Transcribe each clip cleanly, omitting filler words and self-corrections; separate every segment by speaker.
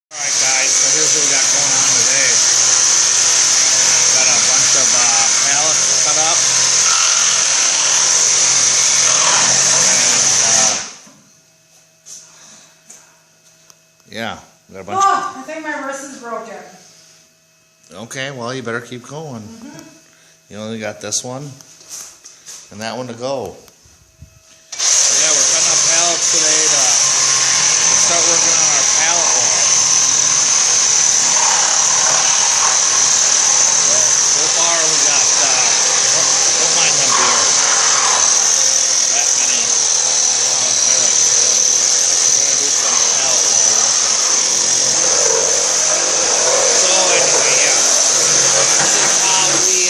Speaker 1: Alright guys, so here's what we got going on today. Got a bunch of pallets cut up. And, yeah, got a bunch
Speaker 2: I think my wrist is broken.
Speaker 1: Okay, well you better keep going. You only got this one and that one to go. So yeah, we're cutting up pallets today to start working on our pallet wall. So far we got, don't mind them beers. That many. We're gonna do some pallet wall work. So anyway, yeah. This is how we,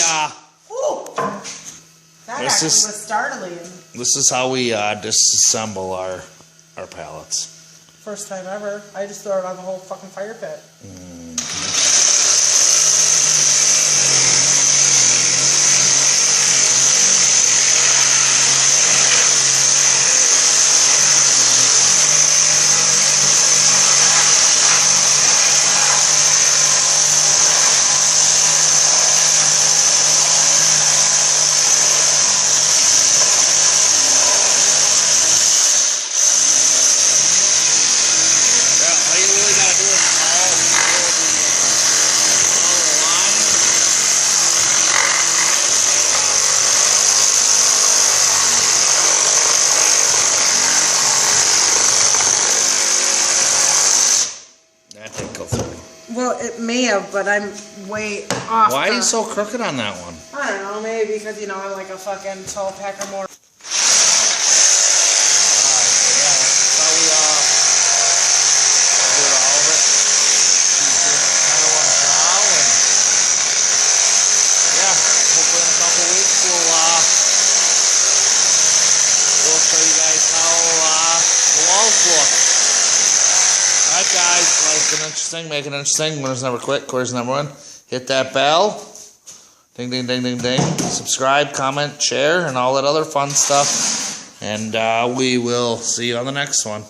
Speaker 2: That actually was startling.
Speaker 1: This is how we disassemble our pallets.
Speaker 2: First time ever. I just throw it on the whole fucking fire pit. Well, it may have, but I'm way off.
Speaker 1: Why are you so crooked on that one?
Speaker 2: I don't know, maybe because, you know, I'm like a fucking 12-pack or more.
Speaker 1: Alright guys, like it interesting, make it interesting. Winners never quit, quarters never win. Hit that bell. Ding, ding, ding, ding, ding. Subscribe, comment, share, and all that other fun stuff. And we will see you on the next one.